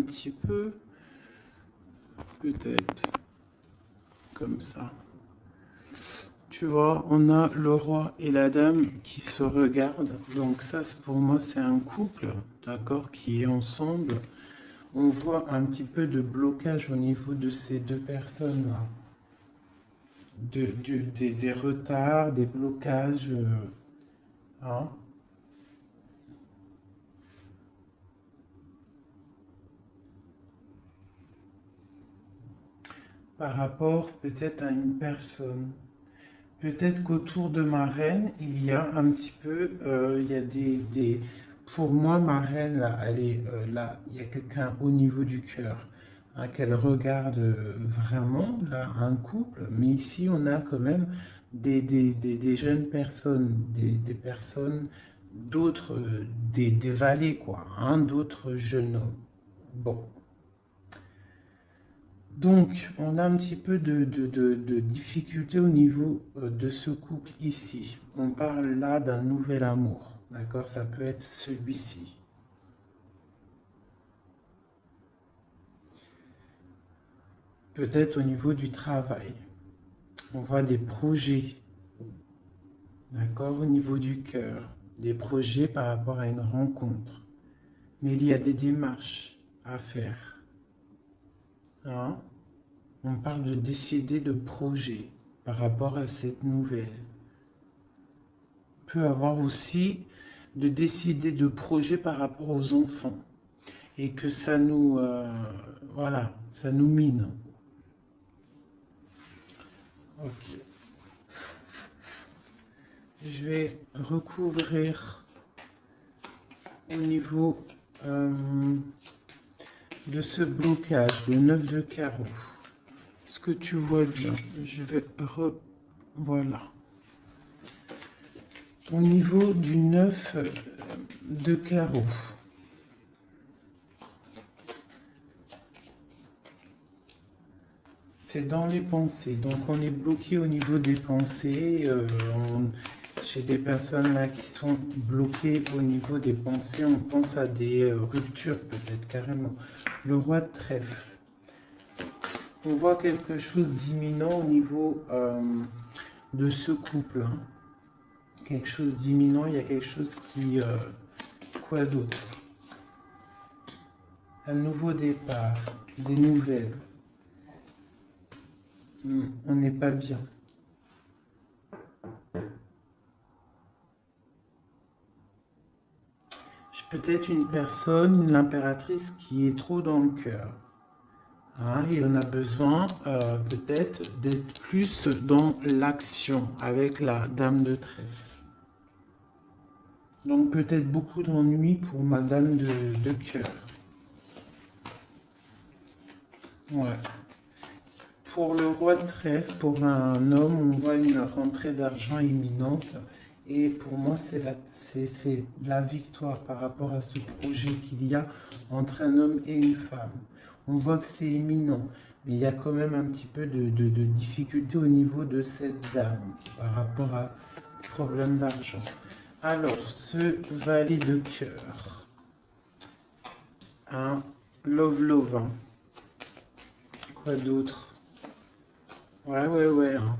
un petit peu, peut-être comme ça. Tu vois, on a le roi et la dame qui se regardent. Donc ça, pour moi, c'est un couple, d'accord, qui est ensemble. On voit un petit peu de blocage au niveau de ces deux personnes-là. Des retards, des blocages. Hein. Par rapport peut-être à une personne. Peut-être qu'autour de ma reine, il y a un petit peu, il y a Pour moi, ma reine, là, elle est là, il y a quelqu'un au niveau du cœur, hein, qu'elle regarde vraiment, là, un couple. Mais ici, on a quand même des jeunes personnes, des personnes, d'autres, des valets, quoi, hein, d'autres jeunes hommes. Bon. Donc, on a un petit peu de difficulté au niveau de ce couple ici. On parle là d'un nouvel amour, d'accord? Ça peut être celui-ci. Peut-être au niveau du travail. On voit des projets, d'accord? Au niveau du cœur. Des projets par rapport à une rencontre. Mais il y a des démarches à faire. Hein? On parle de décider de projet par rapport à cette nouvelle. Peut avoir aussi de décider de projets par rapport aux enfants et que ça nous voilà, ça nous mine. Ok. Je vais recouvrir au niveau de ce blocage, le 9 de carreau. Est-ce que tu vois bien? Je vais voilà. Au niveau du 9 de carreau. C'est dans les pensées. Donc on est bloqué au niveau des pensées. Chez des personnes là qui sont bloquées au niveau des pensées, on pense à des ruptures peut-être carrément. Le roi de trèfle. On voit quelque chose d'imminent au niveau de ce couple. Hein. Quelque chose d'imminent, il y a quelque chose qui... quoi d'autre? Un nouveau départ, des nouvelles. On n'est pas bien. Peut-être une personne, l'impératrice, qui est trop dans le cœur. Hein, et on a besoin peut-être d'être plus dans l'action avec la dame de trèfle. Donc peut-être beaucoup d'ennuis pour ma dame de cœur. Ouais. Pour le roi de trèfle, pour un homme, on voit une rentrée d'argent imminente. Et pour moi, c'est la victoire par rapport à ce projet qu'il y a entre un homme et une femme. On voit que c'est imminent, mais il y a quand même un petit peu de difficulté au niveau de cette dame par rapport à problème d'argent. Alors, ce valet de cœur, un love, hein. Quoi d'autre? Ouais. Hein.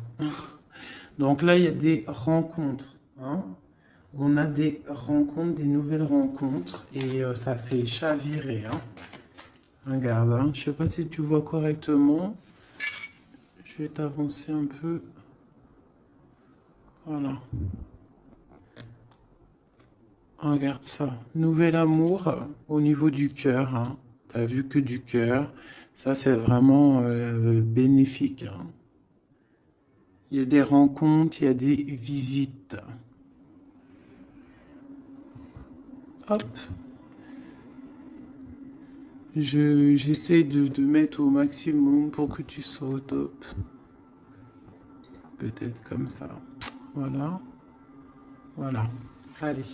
Donc là, il y a des rencontres. Hein. On a des rencontres, des nouvelles rencontres, et ça fait chavirer. Hein. Regarde, hein. Je ne sais pas si tu vois correctement. Je vais t'avancer un peu. Voilà. Regarde ça. Nouvel amour au niveau du cœur. Hein. Tu as vu que du cœur. Ça, c'est vraiment bénéfique. Hein. Il y a des rencontres, il y a des visites. Hop. J'essaie de mettre au maximum pour que tu sois au top. Peut-être comme ça. Voilà. Voilà. Allez.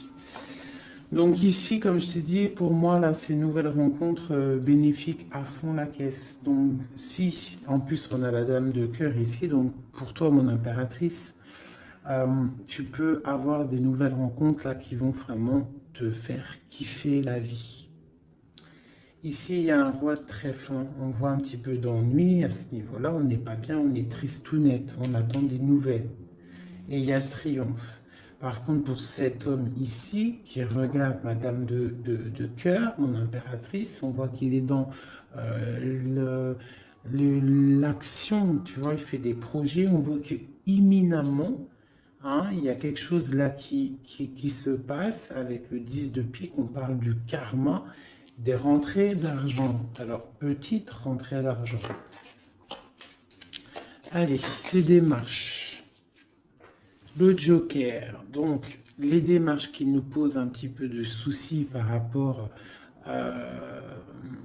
Donc ici, comme je t'ai dit, pour moi, là, ces nouvelles rencontres bénéfiques à fond la caisse. Donc si, en plus, on a la dame de cœur ici, donc pour toi, mon impératrice, tu peux avoir des nouvelles rencontres là qui vont vraiment te faire kiffer la vie. Ici, il y a un roi de trèfle. On voit un petit peu d'ennui à ce niveau-là. On n'est pas bien, on est tristounet. On attend des nouvelles. Et il y a le triomphe. Par contre, pour cet homme ici, qui regarde Madame de cœur, mon impératrice, on voit qu'il est dans l'action, tu vois, il fait des projets, on voit qu'imminemment, hein, il y a quelque chose là qui se passe avec le 10 de pique, on parle du karma, des rentrées d'argent. Alors, petite rentrée d'argent. Allez, ces démarches. Le Joker, donc les démarches qui nous posent un petit peu de soucis par rapport,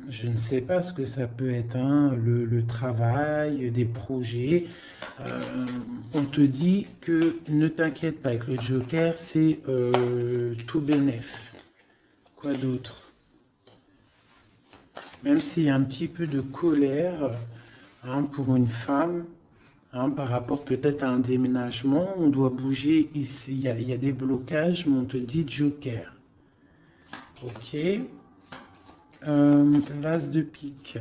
je ne sais pas ce que ça peut être, hein, le travail, des projets. On te dit que ne t'inquiète pas avec le Joker, c'est tout bénef. Quoi d'autre? Même s'il y a un petit peu de colère, hein, pour une femme, hein, par rapport peut-être à un déménagement, on doit bouger ici. Il y a des blocages, mais on te dit Joker. Ok. L'as de pique.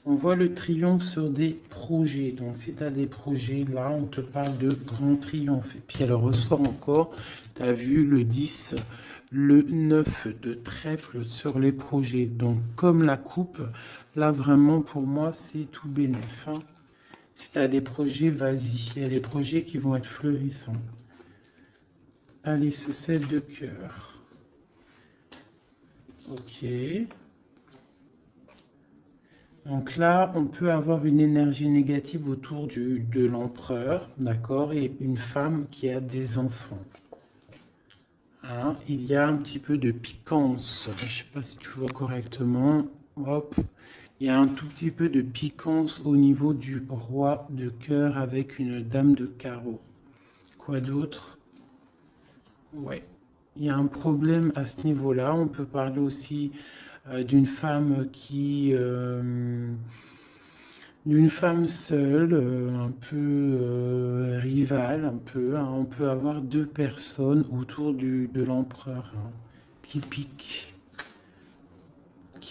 On voit le triomphe sur des projets. Donc, si tu as des projets, là, on te parle de grand triomphe. Et puis, elle ressort encore. Tu as vu le 10, le 9 de trèfle sur les projets. Donc, comme la coupe, là, vraiment, pour moi, c'est tout bénef. Hein. Si tu as des projets, vas-y. Il y a des projets qui vont être fleurissants. Allez, ce 7 de cœur. Ok. Donc là, on peut avoir une énergie négative autour de l'empereur, d'accord, et une femme qui a des enfants. Hein, il y a un petit peu de piquance. Je ne sais pas si tu vois correctement. Hop. Il y a un tout petit peu de piquance au niveau du roi de cœur avec une dame de carreau. Quoi d'autre? Ouais. Il y a un problème à ce niveau-là. On peut parler aussi d'une femme d'une femme seule, un peu rivale, un peu. Hein. On peut avoir deux personnes autour de l'empereur, hein, qui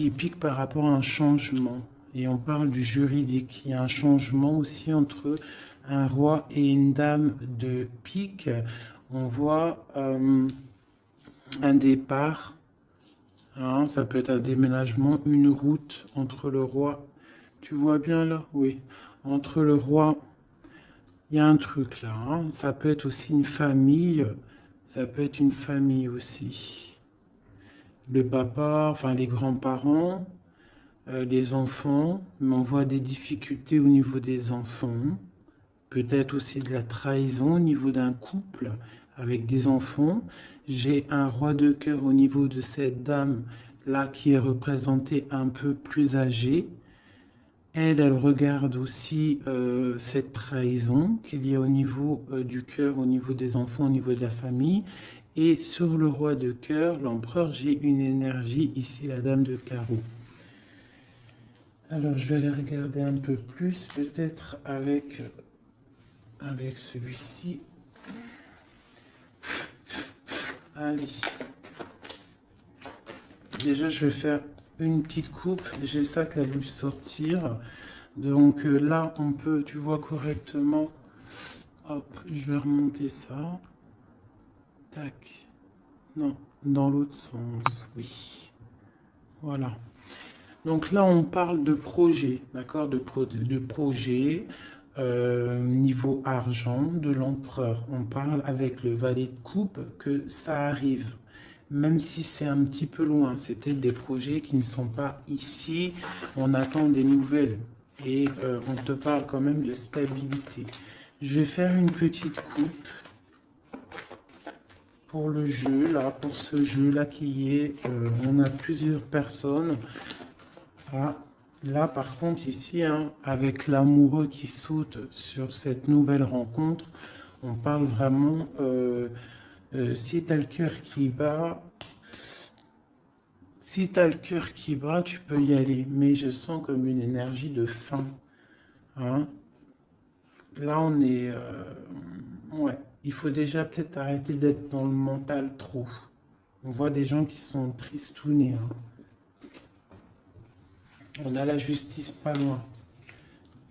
piquent par rapport à un changement. Et on parle du juridique. Il y a un changement aussi entre un roi et une dame de pique. On voit un départ. Hein, ça peut être un déménagement, une route entre le roi. Tu vois bien là? Oui. Entre le roi, il y a un truc là. Hein. Ça peut être aussi une famille. Ça peut être une famille aussi. Le papa, enfin les grands-parents, les enfants. Mais on voit des difficultés au niveau des enfants. Peut-être aussi de la trahison au niveau d'un couple avec des enfants. J'ai un roi de cœur au niveau de cette dame là qui est représentée un peu plus âgée. Elle regarde aussi cette trahison qu'il y a au niveau du cœur, au niveau des enfants, au niveau de la famille. Et sur le roi de cœur, l'empereur, j'ai une énergie, ici la dame de carreau. Alors je vais aller regarder un peu plus, peut-être avec celui-ci. Allez. Déjà, je vais faire une petite coupe. J'ai ça qui a voulu sortir. Donc là, on peut, tu vois correctement. Hop, je vais remonter ça. Tac. Non, dans l'autre sens, oui. Voilà. Donc là, on parle de projet, d'accord, de projet niveau argent de l'empereur. On parle avec le valet de coupe que ça arrive. Même si c'est un petit peu loin, c'est peut-être des projets qui ne sont pas ici. On attend des nouvelles et on te parle quand même de stabilité. Je vais faire une petite coupe pour le jeu, là, pour ce jeu-là qui est... on a plusieurs personnes. Ah, là, par contre, ici, hein, avec l'amoureux qui saute sur cette nouvelle rencontre, on parle vraiment... si tu as le cœur qui bat... Si tu as le cœur qui bat, tu peux y aller. Mais je sens comme une énergie de faim. Hein. Là, on est... ouais. Il faut déjà peut-être arrêter d'être dans le mental trop. On voit des gens qui sont tristounés. Hein. On a la justice pas loin.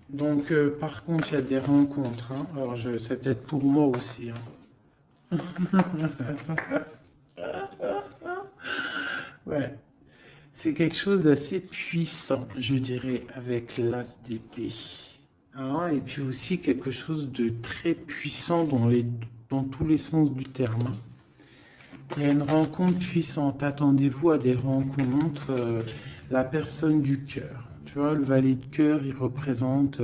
Donc, par contre, il y a des rencontres. Hein. Alors, c'est peut-être pour moi aussi. Hein. Ouais. C'est quelque chose d'assez puissant, je dirais, avec l'as d'épée. Hein, et puis aussi quelque chose de très puissant dans tous les sens du terme. Hein. Il y a une rencontre puissante. Attendez-vous à des rencontres, la personne du cœur. Tu vois, le valet de cœur, il représente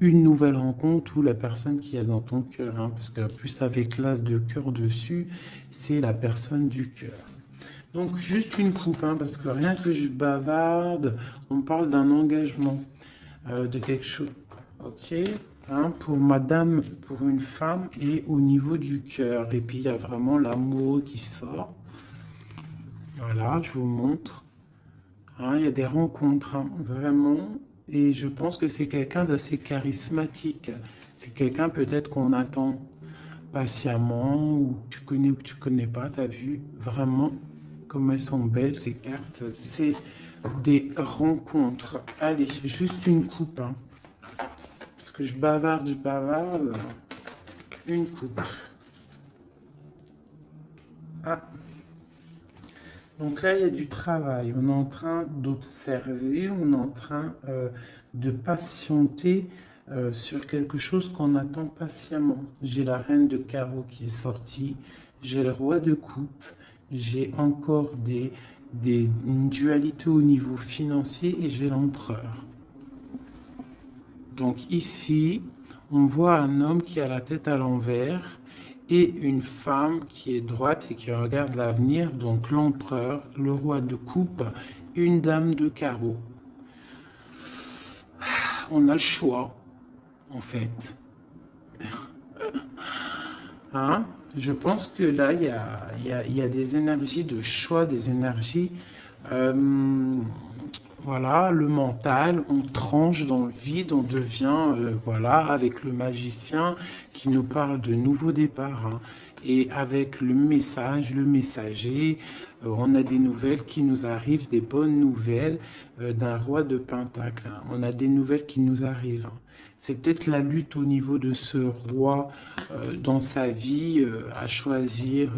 une nouvelle rencontre ou la personne qui est dans ton cœur. Hein, parce que plus avec l'as de cœur dessus, c'est la personne du cœur. Donc juste une coupe, hein, parce que rien que je bavarde, on parle d'un engagement, de quelque chose. Ok, hein, pour madame, pour une femme et au niveau du cœur. Et puis il y a vraiment l'amour qui sort. Voilà, je vous montre. Hein, il y a des rencontres, hein, vraiment. Et je pense que c'est quelqu'un d'assez charismatique. C'est quelqu'un peut-être qu'on attend patiemment, ou que tu connais ou que tu connais pas. Tu as vu vraiment comme elles sont belles ces cartes. C'est des rencontres. Allez, juste une coupe. Hein. Parce que je bavarde. Une coupe. Ah. Donc là, il y a du travail. On est en train d'observer, on est en train de patienter sur quelque chose qu'on attend patiemment. J'ai la reine de carreau qui est sortie. J'ai le roi de coupe. J'ai encore une dualité au niveau financier et j'ai l'empereur. Donc ici, on voit un homme qui a la tête à l'envers et une femme qui est droite et qui regarde l'avenir, donc l'empereur, le roi de coupe, une dame de carreau. On a le choix, en fait. Hein? Je pense que là, il y a des énergies de choix, des énergies... voilà, le mental, on tranche dans le vide, on devient, voilà, avec le magicien qui nous parle de nouveaux départs. Hein. Et avec le message, le messager, on a des nouvelles qui nous arrivent, des bonnes nouvelles d'un roi de Pentacle. Hein. On a des nouvelles qui nous arrivent. Hein. C'est peut-être la lutte au niveau de ce roi dans sa vie à choisir...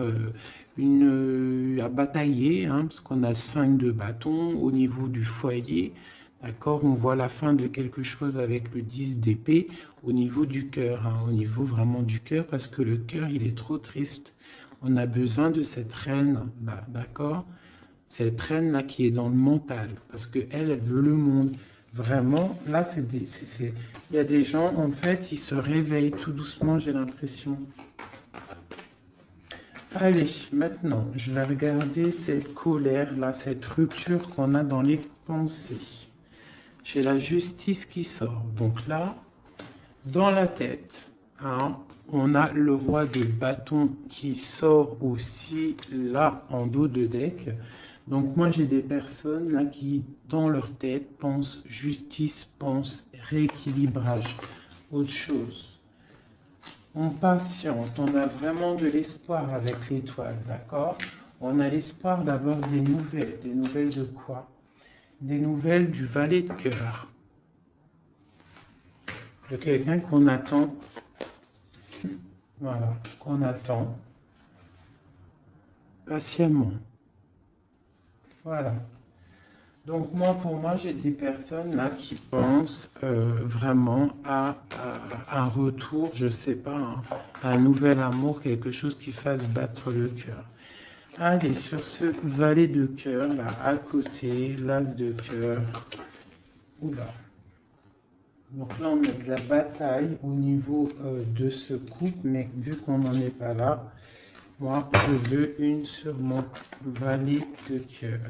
à batailler, hein, parce qu'on a le 5 de bâton au niveau du foyer, d'accord, on voit la fin de quelque chose avec le 10 d'épée au niveau du cœur, hein, au niveau vraiment du cœur, parce que le cœur, il est trop triste. On a besoin de cette reine, là, d'accord, cette reine-là qui est dans le mental, parce qu'elle, elle veut le monde. Vraiment, là, il y a des gens, en fait, ils se réveillent tout doucement, j'ai l'impression. Allez, maintenant, je vais regarder cette colère-là, cette rupture qu'on a dans les pensées. J'ai la justice qui sort. Donc là, dans la tête, hein, on a le roi de bâton qui sort aussi là, en dos de deck. Donc moi, j'ai des personnes là qui, dans leur tête, pensent justice, pensent rééquilibrage, autre chose. On patiente, on a vraiment de l'espoir avec l'étoile, d'accord? On a l'espoir d'avoir des nouvelles de quoi? Des nouvelles du valet de cœur, de quelqu'un qu'on attend, voilà, qu'on attend patiemment, voilà. Donc moi, pour moi, j'ai des personnes là qui pensent vraiment à un retour, je sais pas, hein, à un nouvel amour, quelque chose qui fasse battre le cœur. Allez, sur ce valet de cœur, là, à côté, l'as de cœur. Oula. Donc là, on a de la bataille au niveau de ce couple, mais vu qu'on n'en est pas là, moi, je veux une sur mon valet de cœur.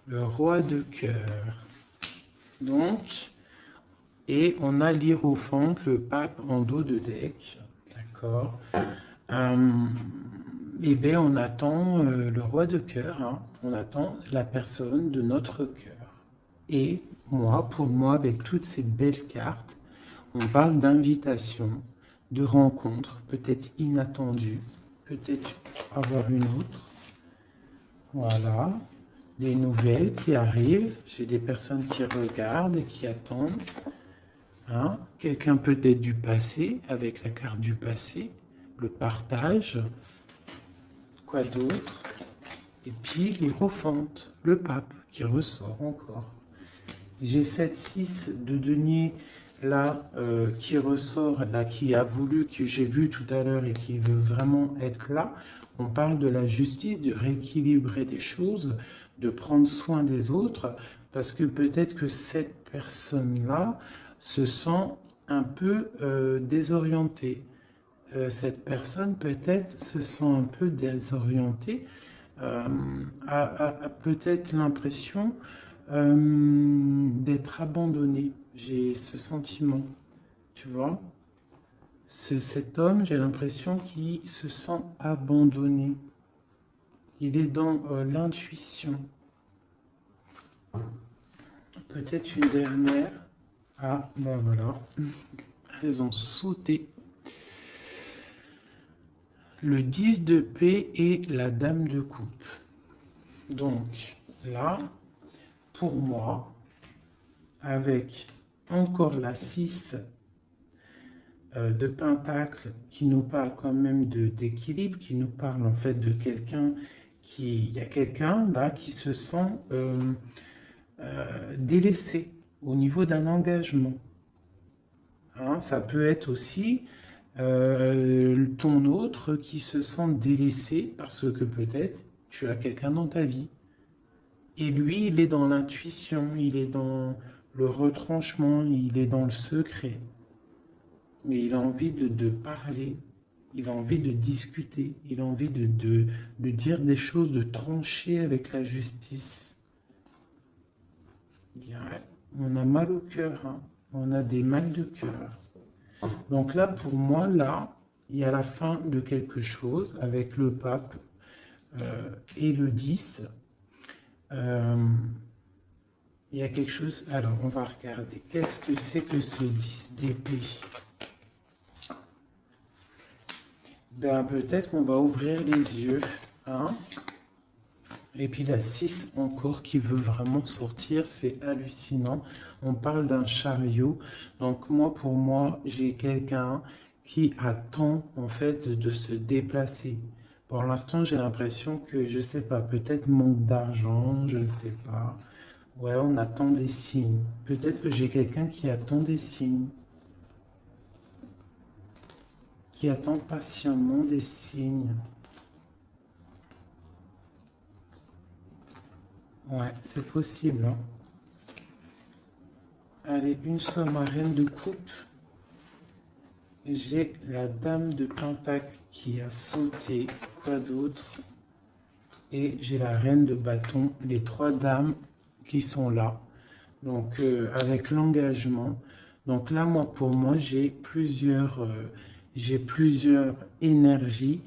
Le roi de cœur. Donc, et on a l'hiérophante, le pape en dos de deck. D'accord. Eh bien, on attend le roi de cœur. Hein. On attend la personne de notre cœur. Et moi, pour moi, avec toutes ces belles cartes, on parle d'invitation, de rencontre, peut-être inattendue, peut-être avoir une autre. Voilà. Des nouvelles qui arrivent. J'ai des personnes qui regardent et qui attendent. Hein? Quelqu'un peut-être du passé, avec la carte du passé. Le partage. Quoi d'autre? Et puis l'Hiérophante, le pape, qui ressort encore. J'ai cette 6 de denier là qui ressort, là qui a voulu, que j'ai vu tout à l'heure et qui veut vraiment être là. On parle de la justice, de rééquilibrer des choses, de prendre soin des autres, parce que peut-être que cette personne-là se sent un peu désorientée. Cette personne peut-être se sent un peu désorientée, a peut-être l'impression d'être abandonnée. J'ai ce sentiment, tu vois. Cet homme, j'ai l'impression qu'il se sent abandonné. Il est dans l'intuition. Peut-être une dernière. Ah, ben voilà. Elles ont sauté. Le 10 de paix et la dame de coupe. Donc, là, pour moi, avec encore la 6 de pentacle qui nous parle quand même d'équilibre, qui nous parle en fait de quelqu'un qui... Il y a quelqu'un là qui se sent délaissé au niveau d'un engagement. Hein, ça peut être aussi ton autre qui se sent délaissé parce que peut-être tu as quelqu'un dans ta vie. Et lui, il est dans l'intuition, il est dans le retranchement, il est dans le secret. Mais il a envie de parler, il a envie de discuter, il a envie de dire des choses, de trancher avec la justice. On a mal au cœur, hein. On a des mal de cœur. Donc là, pour moi, là, il y a la fin de quelque chose avec le pape et le 10. Il y a quelque chose... Alors, on va regarder. Qu'est-ce que c'est que ce 10 d'épée? Ben, peut-être qu'on va ouvrir les yeux. Hein? Et puis la 6 encore qui veut vraiment sortir, c'est hallucinant. On parle d'un chariot. Donc moi, pour moi, j'ai quelqu'un qui attend en fait de se déplacer. Pour l'instant, j'ai l'impression que, je sais pas, peut-être manque d'argent, je ne sais pas. Ouais, on attend des signes. Peut-être que j'ai quelqu'un qui attend des signes. Qui attend patiemment des signes. Ouais, c'est possible. Hein. Allez, une somme à reine de coupe. J'ai la dame de pentacle qui a sauté. Quoi d'autre? Et j'ai la reine de bâton. Les trois dames qui sont là. Donc, avec l'engagement. Donc là, moi, pour moi, j'ai plusieurs énergies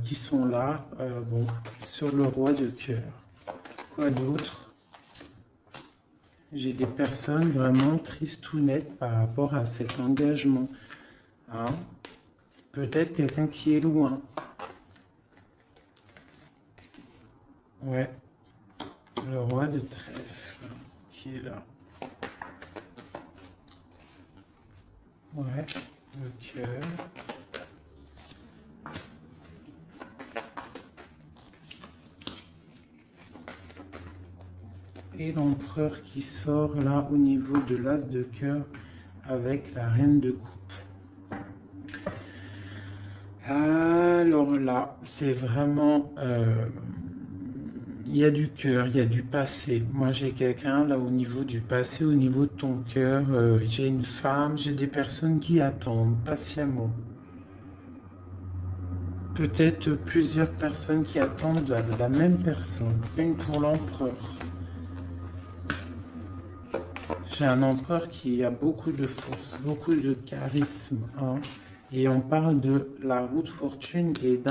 qui sont là. Bon, sur le roi de cœur. Quoi d'autre? J'ai des personnes vraiment tristounettes par rapport à cet engagement. Hein? Peut-être quelqu'un qui est loin. Ouais. Le roi de trèfle qui est là. Ouais. Le cœur. Et l'empereur qui sort là au niveau de l'as de cœur avec la reine de coupe. Alors là, c'est vraiment... il y a du cœur, il y a du passé. Moi, j'ai quelqu'un là au niveau du passé, au niveau de ton cœur. J'ai une femme, j'ai des personnes qui attendent patiemment. Peut-être plusieurs personnes qui attendent la même personne. Une pour l'empereur. J'ai un empereur qui a beaucoup de force, beaucoup de charisme. Hein, et on parle de la roue de fortune et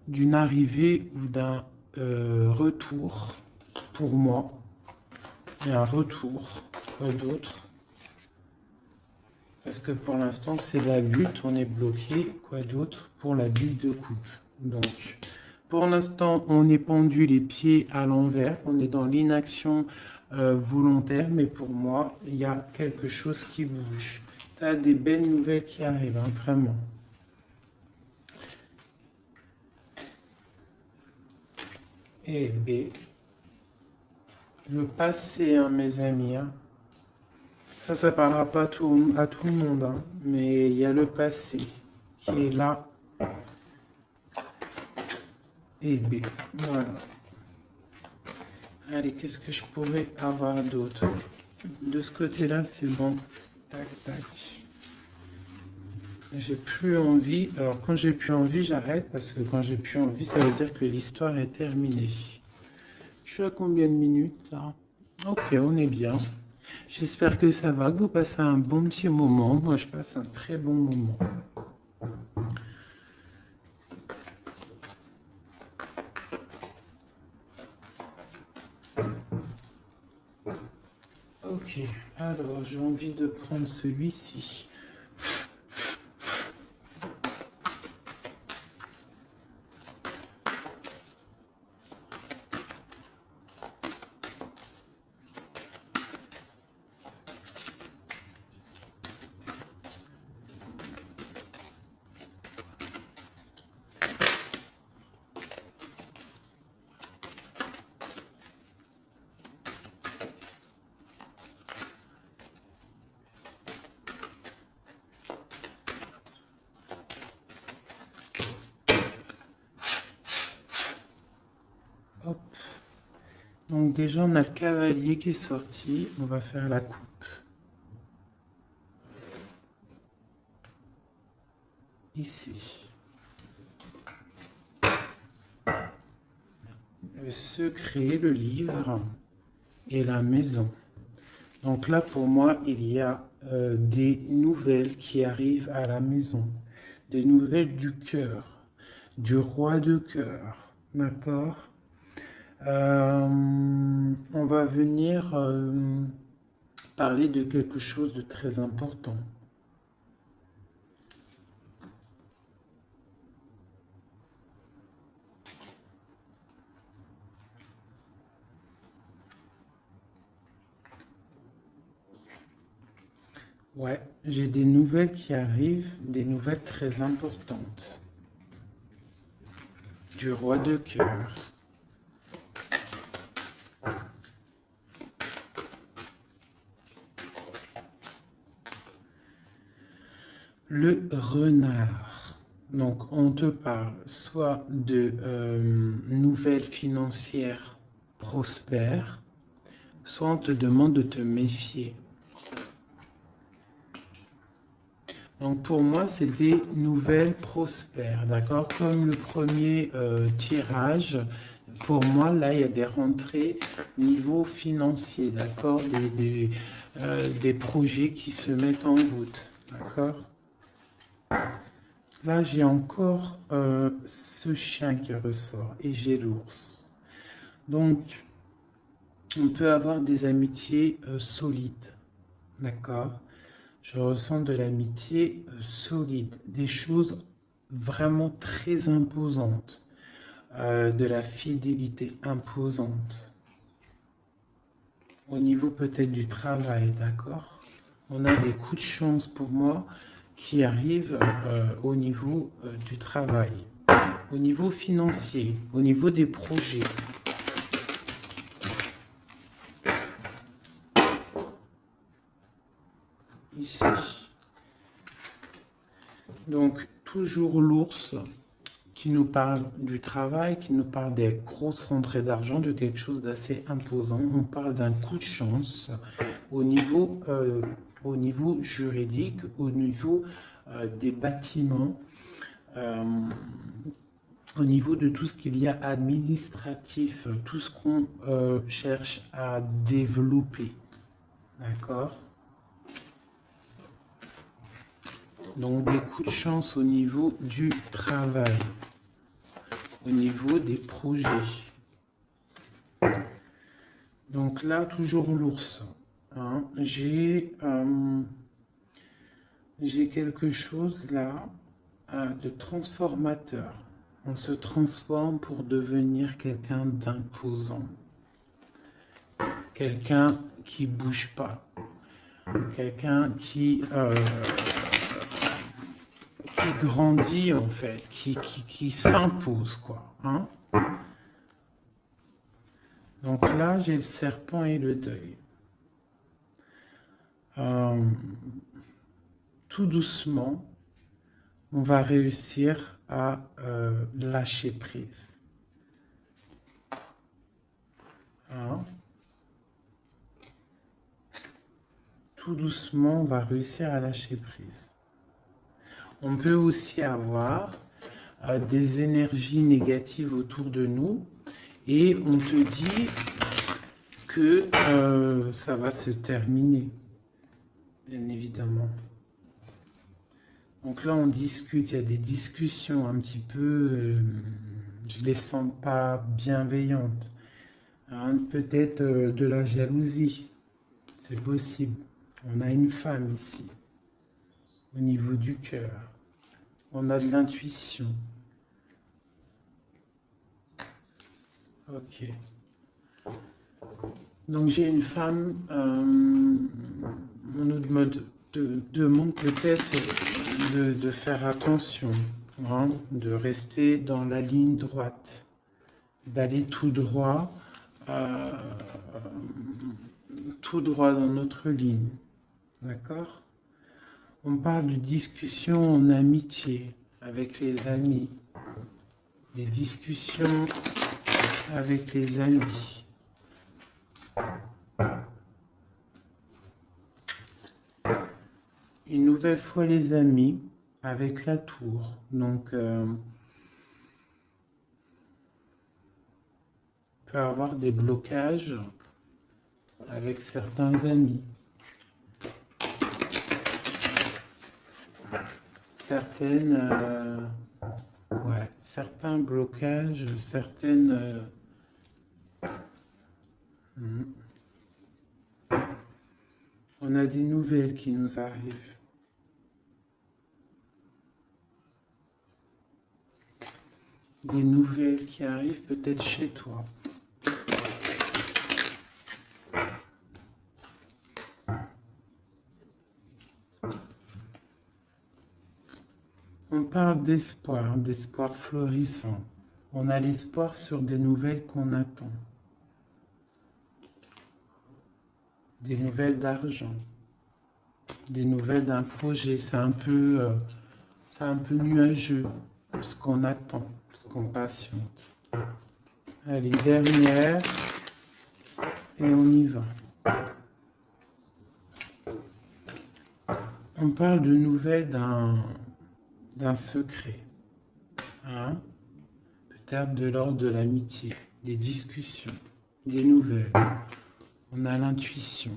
d'une arrivée ou d'un retour pour moi. Et un retour, quoi d'autre? Parce que pour l'instant, c'est la lutte, on est bloqué. Quoi d'autre? Pour la 10 de coupe. Donc, Pour l'instant, on est pendu les pieds à l'envers. On est dans l'inaction volontaire. Mais pour moi, il y a quelque chose qui bouge. Tu as des belles nouvelles qui arrivent, hein, vraiment. Et B. Le passé, hein, mes amis. Hein. Ça parlera pas à tout le monde. Hein, mais il y a le passé qui est là. Et B. Voilà. Allez, qu'est-ce que je pourrais avoir d'autre? De ce côté-là, c'est bon. Tac, tac. J'ai plus envie. Alors, quand j'ai plus envie, j'arrête. Parce que quand j'ai plus envie, ça veut dire que l'histoire est terminée. Je suis à combien de minutes, là? Ok, on est bien. J'espère que ça va, que vous passez un bon petit moment. Moi, je passe un très bon moment. Ok, alors j'ai envie de prendre celui-ci. Hop. Donc déjà, on a le cavalier qui est sorti. On va faire la coupe. Ici. Le secret, le livre et la maison. Donc là, pour moi, il y a des nouvelles qui arrivent à la maison. Des nouvelles du cœur, du roi de cœur. D'accord? On va venir parler de quelque chose de très important. Ouais, j'ai des nouvelles qui arrivent, des nouvelles très importantes. Du roi de cœur. Le renard. Donc, on te parle soit de nouvelles financières prospères, soit on te demande de te méfier. Donc, pour moi, c'est des nouvelles prospères, d'accord? Comme le premier tirage, pour moi, là, il y a des rentrées niveau financier, d'accord? Des projets qui se mettent en route, d'accord? Là, j'ai encore ce chien qui ressort et j'ai l'ours. Donc, on peut avoir des amitiés solides, d'accord? Je ressens de l'amitié solide, des choses vraiment très imposantes, de la fidélité imposante. Au niveau peut-être du travail, d'accord? On a des coups de chance pour moi qui arrivent au niveau du travail, au niveau financier, au niveau des projets. Ici. Donc, toujours l'ours qui nous parle du travail, qui nous parle des grosses rentrées d'argent, de quelque chose d'assez imposant. On parle d'un coup de chance au niveau juridique, au niveau des bâtiments, au niveau de tout ce qu'il y a administratif, tout ce qu'on cherche à développer. D'accord? Donc des coups de chance au niveau du travail, au niveau des projets. Donc là, toujours l'ours. Hein. J'ai quelque chose là de transformateur. On se transforme pour devenir quelqu'un d'imposant. Quelqu'un qui bouge pas. Quelqu'un qui grandit en fait, qui s'impose quoi. Hein? Donc là, j'ai le serpent et le deuil. Tout doucement, on va réussir à lâcher prise. Hein? Tout doucement, on va réussir à lâcher prise. On peut aussi avoir des énergies négatives autour de nous et on te dit que ça va se terminer, bien évidemment. Donc là, on discute, il y a des discussions un petit peu, je ne les sens pas bienveillantes. Hein, peut-être de la jalousie, c'est possible. On a une femme ici, au niveau du cœur. On a de l'intuition. Ok. Donc j'ai une femme, on nous demande peut-être de faire attention, hein, de rester dans la ligne droite, d'aller tout droit dans notre ligne. D'accord? On parle de discussions en amitié avec les amis, des discussions avec les amis. Une nouvelle fois les amis avec la tour. Donc, peut avoir des blocages avec certains amis. Certains blocages, certaines... On a des nouvelles qui nous arrivent. Des nouvelles qui arrivent peut-être chez toi. On parle d'espoir, d'espoir florissant. On a l'espoir sur des nouvelles qu'on attend. Des nouvelles d'argent. Des nouvelles d'un projet. C'est un peu nuageux, ce qu'on attend, ce qu'on patiente. Allez, dernière. Et on y va. On parle de nouvelles d'un secret, hein? Peut-être de l'ordre de l'amitié, des discussions, des nouvelles. On a l'intuition.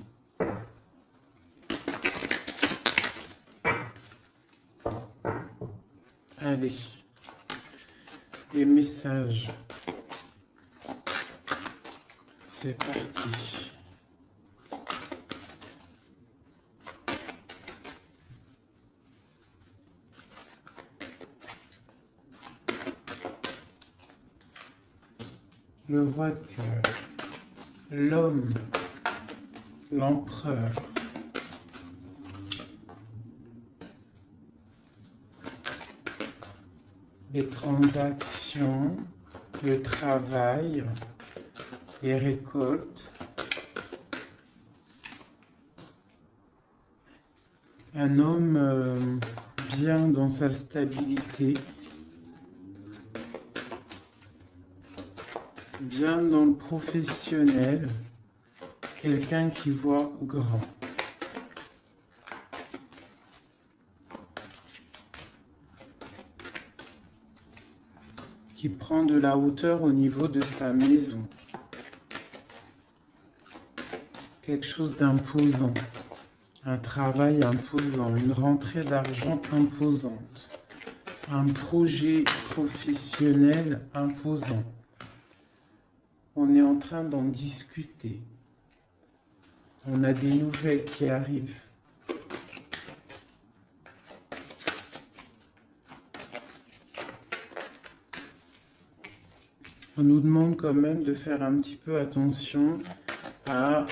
Allez, des messages. C'est parti. Le roi de cœur, l'homme, l'empereur, les transactions, le travail, les récoltes, un homme bien dans sa stabilité, bien dans le professionnel, quelqu'un qui voit grand. Qui prend de la hauteur au niveau de sa maison. Quelque chose d'imposant. Un travail imposant, une rentrée d'argent imposante. Un projet professionnel imposant. On est en train d'en discuter. On a des nouvelles qui arrivent. On nous demande quand même de faire un petit peu attention à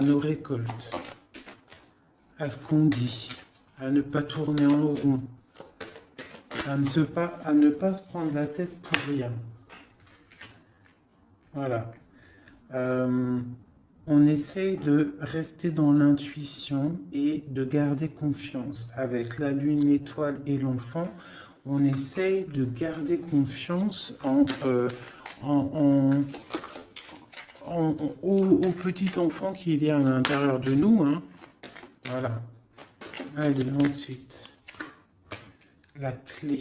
nos récoltes, à ce qu'on dit, à ne pas tourner en rond, à ne pas se prendre la tête pour rien. Voilà. On essaye de rester dans l'intuition et de garder confiance. Avec la lune, l'étoile et l'enfant, on essaye de garder confiance au petit enfant qu'il y a à l'intérieur de nous. Hein. Voilà. Allez, ensuite, la clé.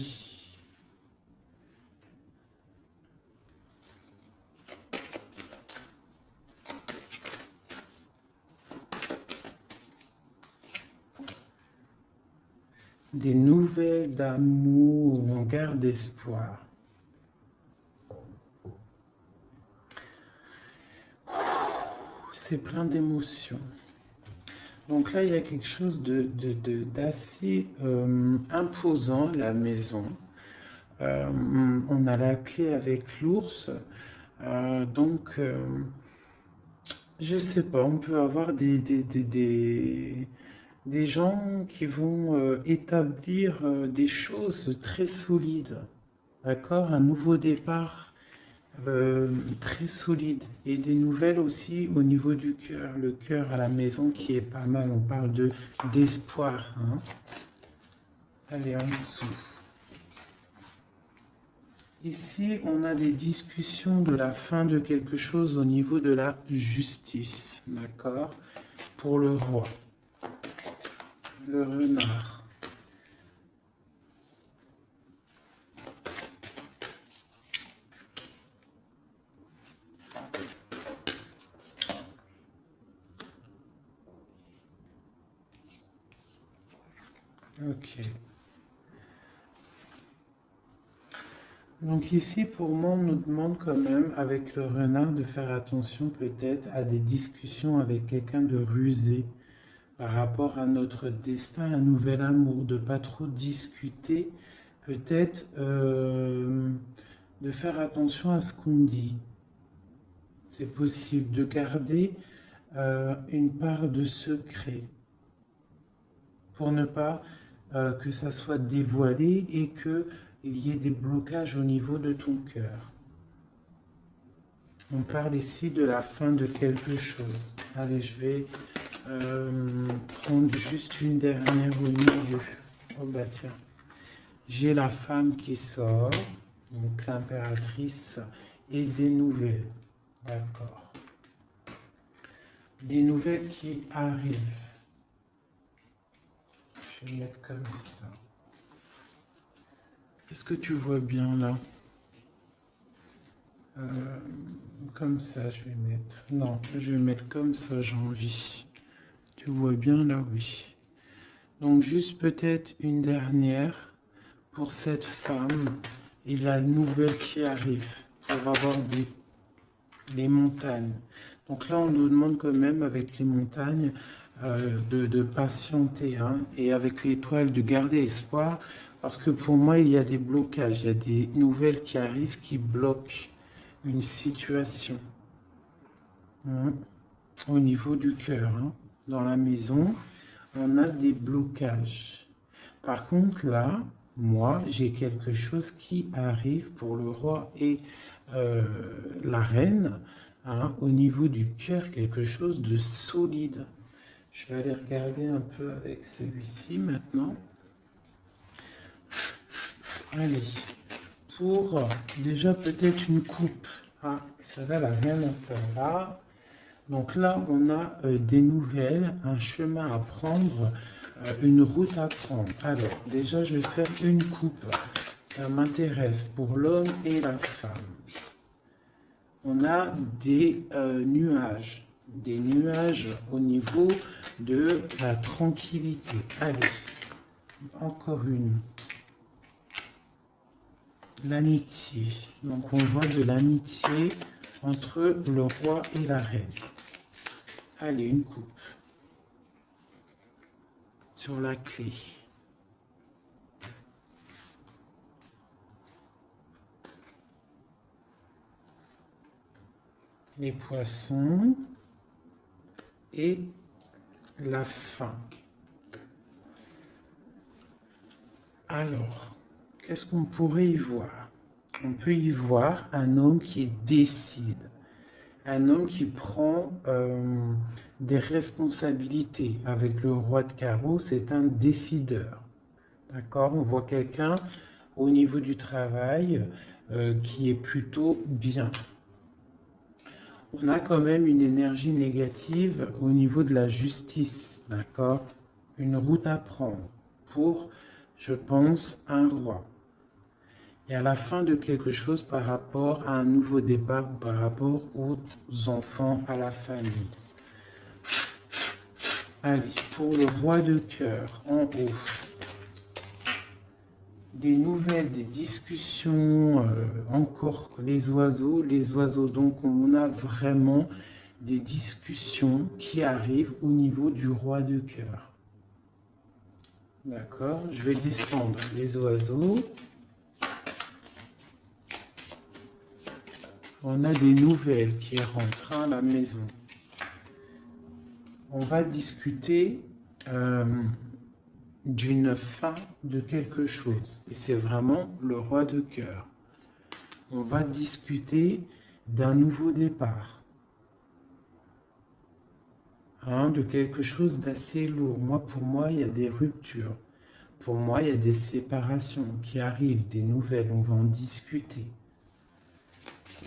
Des nouvelles d'amour, on garde espoir. C'est plein d'émotions. Donc là, il y a quelque chose d'assez imposant, la maison. On a la clé avec l'ours. Donc, je sais pas, on peut avoir des gens qui vont établir des choses très solides. D'accord? Un nouveau départ très solide. Et des nouvelles aussi au niveau du cœur. Le cœur à la maison qui est pas mal. On parle d'espoir. Hein. Allez, en dessous. Ici, on a des discussions de la fin de quelque chose au niveau de la justice. D'accord? Pour le roi. Le renard. Ok. Donc ici, pour moi, on nous demande quand même, avec le renard, de faire attention peut-être à des discussions avec quelqu'un de rusé par rapport à notre destin, un nouvel amour, de pas trop discuter, peut-être de faire attention à ce qu'on dit. C'est possible de garder une part de secret pour ne pas que ça soit dévoilé et qu'il y ait des blocages au niveau de ton cœur. On parle ici de la fin de quelque chose. Allez, je vais prendre juste une dernière au milieu. Oh bah tiens, j'ai la femme qui sort, donc l'impératrice, et des nouvelles. D'accord. Des nouvelles qui arrivent. Je vais mettre comme ça. Est-ce que tu vois bien là? Comme ça, je vais mettre. Non, je vais mettre comme ça, j'ai envie. Tu vois bien là, oui. Donc juste peut-être une dernière pour cette femme et la nouvelle qui arrive. On va voir les montagnes. Donc là, on nous demande quand même avec les montagnes de patienter, hein, et avec l'étoile de garder espoir, parce que pour moi, il y a des blocages, il y a des nouvelles qui arrivent qui bloquent une situation, hein, au niveau du cœur. Hein. Dans la maison, on a des blocages. Par contre, là, moi, j'ai quelque chose qui arrive pour le roi et la reine, hein, au niveau du cœur, quelque chose de solide. Je vais aller regarder un peu avec celui-ci maintenant. Allez, pour déjà peut-être une coupe. Ah, celle-là, elle n'a rien à faire là. Donc là, on a des nouvelles, un chemin à prendre, une route à prendre. Alors, déjà, je vais faire une coupe. Ça m'intéresse pour l'homme et la femme. On a des nuages au niveau de la tranquillité. Allez, encore une. L'amitié. Donc, on voit de l'amitié entre le roi et la reine. Allez, une coupe. Sur la clé. les poissons et la fin. Alors, qu'est-ce qu'on pourrait y voir? On peut y voir un homme qui décide, un homme qui prend des responsabilités. Avec le roi de carreau, c'est un décideur. D'accord? On voit quelqu'un au niveau du travail qui est plutôt bien. On a quand même une énergie négative au niveau de la justice, d'accord? Une route à prendre pour, je pense, un roi. Et à la fin de quelque chose par rapport à un nouveau départ, par rapport aux enfants, à la famille. Allez, pour le roi de cœur, en haut. Des nouvelles, des discussions, encore les oiseaux, donc on a vraiment des discussions qui arrivent au niveau du roi de cœur. D'accord, je vais descendre les oiseaux. On a des nouvelles qui rentrent à la maison. On va discuter d'une fin de quelque chose. Et c'est vraiment le roi de cœur. On va discuter d'un nouveau départ. De quelque chose d'assez lourd. Pour moi, il y a des ruptures. Pour moi, il y a des séparations qui arrivent, des nouvelles. On va en discuter.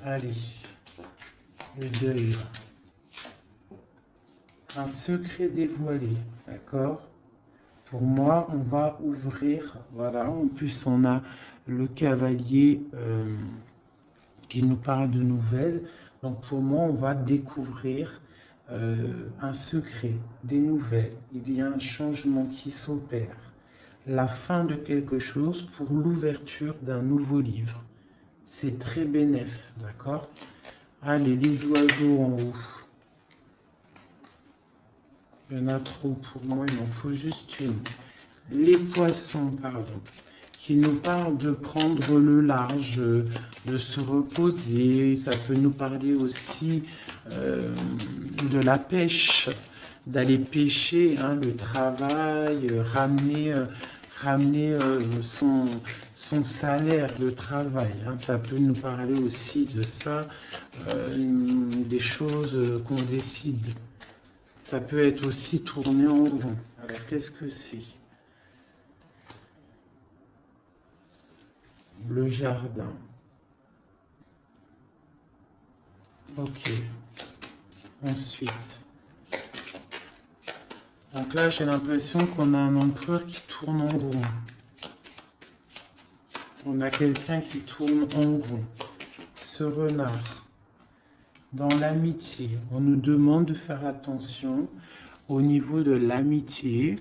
Allez, le deuil. Un secret dévoilé, d'accord? Pour moi, on va ouvrir, voilà, en plus on a le cavalier qui nous parle de nouvelles. Donc pour moi, on va découvrir un secret, des nouvelles. Il y a un changement qui s'opère. La fin de quelque chose pour l'ouverture d'un nouveau livre. C'est très bénéfique, d'accord? Allez, les oiseaux en haut. Il y en a trop pour moi, il m'en faut juste une. Les poissons, pardon, qui nous parlent de prendre le large, de se reposer. Ça peut nous parler aussi de la pêche, d'aller pêcher, le travail, ramener son salaire, le travail. Ça peut nous parler aussi de ça, des choses qu'on décide. Ça peut être aussi tourné en rond. Alors, qu'est-ce que c'est? Le jardin. Ok. Ensuite. Donc là, j'ai l'impression qu'on a un empereur qui tourne en rond. On a quelqu'un qui tourne en rond. Ce renard. Dans l'amitié, on nous demande de faire attention au niveau de l'amitié,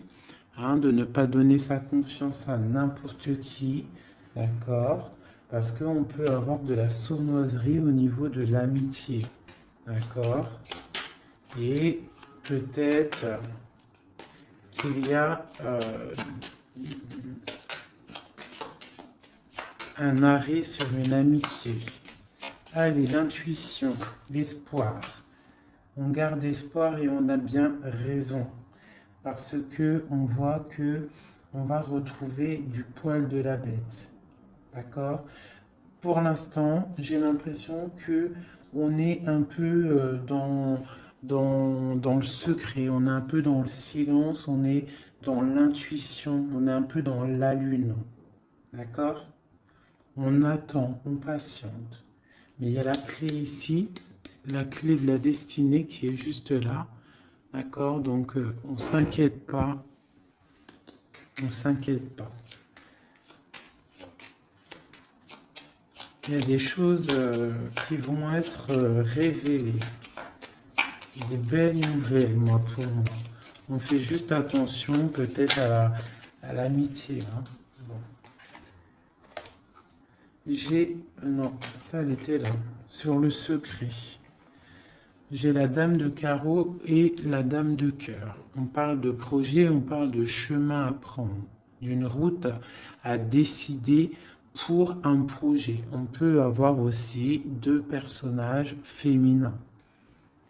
de ne pas donner sa confiance à n'importe qui, d'accord? Parce qu'on peut avoir de la sournoiserie au niveau de l'amitié, d'accord? Et peut-être qu'il y a un arrêt sur une amitié. Allez, l'intuition, l'espoir. On garde espoir et on a bien raison. Parce que on voit que on va retrouver du poil de la bête. D'accord? Pour l'instant, j'ai l'impression que on est un peu dans le secret, on est un peu dans le silence, on est dans l'intuition, on est un peu dans la lune. D'accord? On attend, on patiente. Mais il y a la clé ici, la clé de la destinée qui est juste là. D'accord? Donc, on ne s'inquiète pas. On ne s'inquiète pas. Il y a des choses qui vont être révélées. Des belles nouvelles, pour moi. On fait juste attention peut-être à l'amitié. Bon. Non, ça elle était là. Sur le secret. J'ai la dame de carreau et la dame de cœur. On parle de projet, on parle de chemin à prendre, d'une route à décider pour un projet. On peut avoir aussi deux personnages féminins.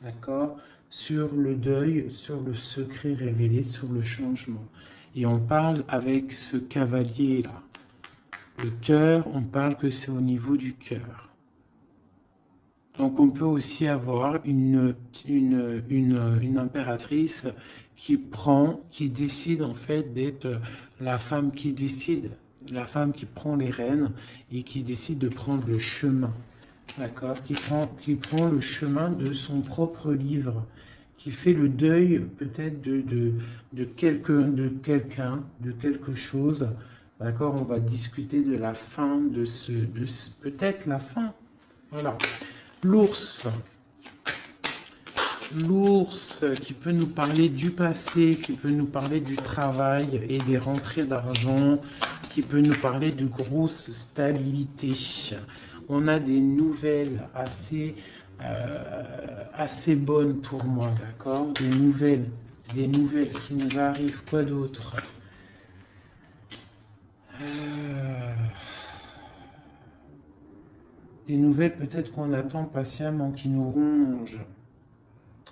d'accord? Sur le deuil, sur le secret révélé, sur le changement. Et on parle avec ce cavalier-là. Le cœur, on parle que c'est au niveau du cœur. Donc on peut aussi avoir une impératrice qui décide en fait d'être la femme qui décide, la femme qui prend les rênes et qui décide de prendre le chemin, d'accord? Qui prend le chemin de son propre livre, qui fait le deuil peut-être de quelqu'un, de quelque chose, d'accord? On va discuter de la fin peut-être la fin, voilà. L'ours. L'ours qui peut nous parler du passé, qui peut nous parler du travail et des rentrées d'argent, qui peut nous parler de grosse stabilité. On a des nouvelles assez bonnes pour moi, d'accord? Des nouvelles qui nous arrivent. Quoi d'autre? Des nouvelles peut-être qu'on attend patiemment, qui nous rongent.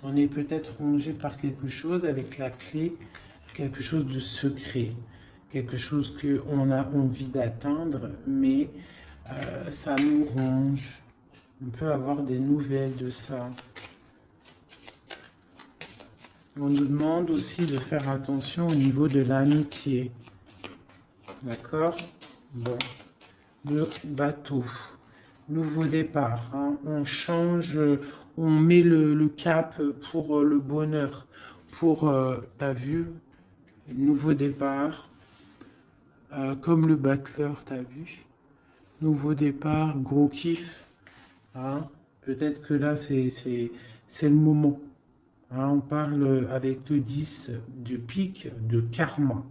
On est peut-être rongé par quelque chose avec la clé, quelque chose de secret, quelque chose qu'on a envie d'atteindre, mais ça nous ronge. On peut avoir des nouvelles de ça. On nous demande aussi de faire attention au niveau de l'amitié. D'accord? Bon. Le bateau. Nouveau départ, hein. On change, on met le cap pour le bonheur, pour, t'as vu, nouveau départ, comme le battleur, t'as vu, nouveau départ, gros kiff, hein. Peut-être que là, c'est le moment, hein. On parle avec le 10 de pique, de karma.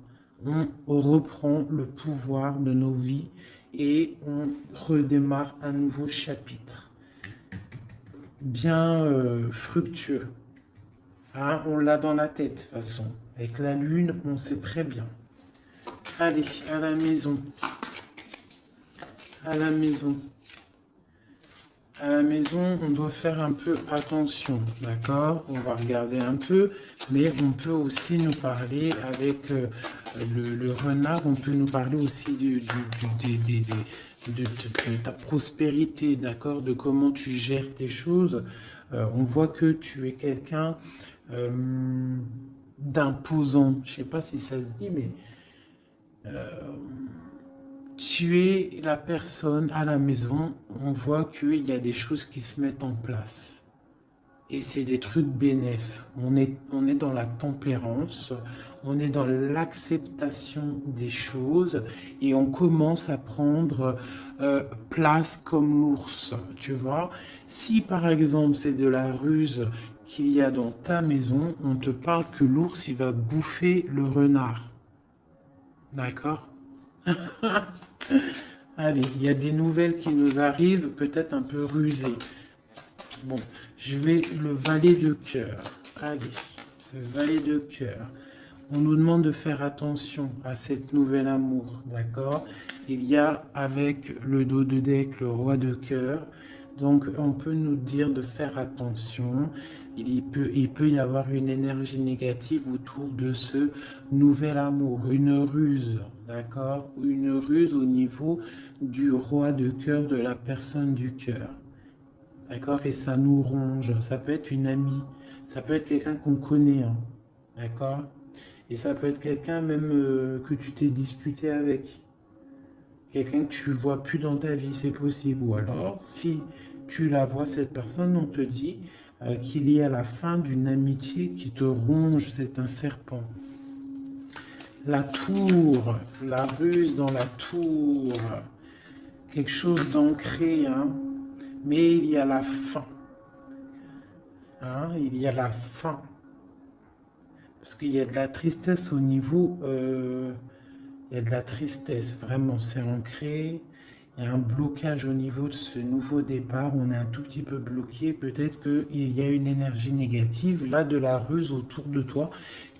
On reprend le pouvoir de nos vies et on redémarre un nouveau chapitre. Bien fructueux. Hein, on l'a dans la tête, de toute façon. Avec la lune, on sait très bien. Allez, à la maison. À la maison. À la maison, on doit faire un peu attention, d'accord? On va regarder un peu, mais on peut aussi nous parler avec le renard, on peut nous parler aussi de ta prospérité, d'accord? De comment tu gères tes choses. On voit que tu es quelqu'un d'imposant. Je ne sais pas si ça se dit, mais tu es la personne à la maison, on voit qu'il y a des choses qui se mettent en place. Et c'est des trucs bénéfiques. On est dans la tempérance, on est dans l'acceptation des choses et on commence à prendre place comme l'ours, tu vois. Si par exemple c'est de la ruse qu'il y a dans ta maison, on te parle que l'ours il va bouffer le renard. D'accord? Allez, il y a des nouvelles qui nous arrivent, peut-être un peu rusées. Bon, je vais le valet de cœur. Allez, ce valet de cœur. On nous demande de faire attention à cette nouvelle amour, d'accord? Il y a avec le dos de deck le roi de cœur. Donc, on peut nous dire de faire attention. Il peut y avoir une énergie négative autour de ce nouvel amour, une ruse, d'accord? Une ruse au niveau du roi de cœur, de la personne du cœur, d'accord? Et ça nous ronge. Ça peut être une amie, ça peut être quelqu'un qu'on connaît, hein, d'accord? Et ça peut être quelqu'un même que tu t'es disputé avec. Quelqu'un que tu ne vois plus dans ta vie, c'est possible. Ou alors, si tu la vois, cette personne, on te dit qu'il y a la fin d'une amitié qui te ronge, c'est un serpent. La tour, la ruse dans la tour, quelque chose d'ancré, hein, mais il y a la fin. Hein, il y a la fin. Parce qu'il y a de la tristesse au niveau... il y a de la tristesse, vraiment, c'est ancré. Il y a un blocage au niveau de ce nouveau départ. On est un tout petit peu bloqué. Peut-être qu'il y a une énergie négative, là, de la ruse autour de toi,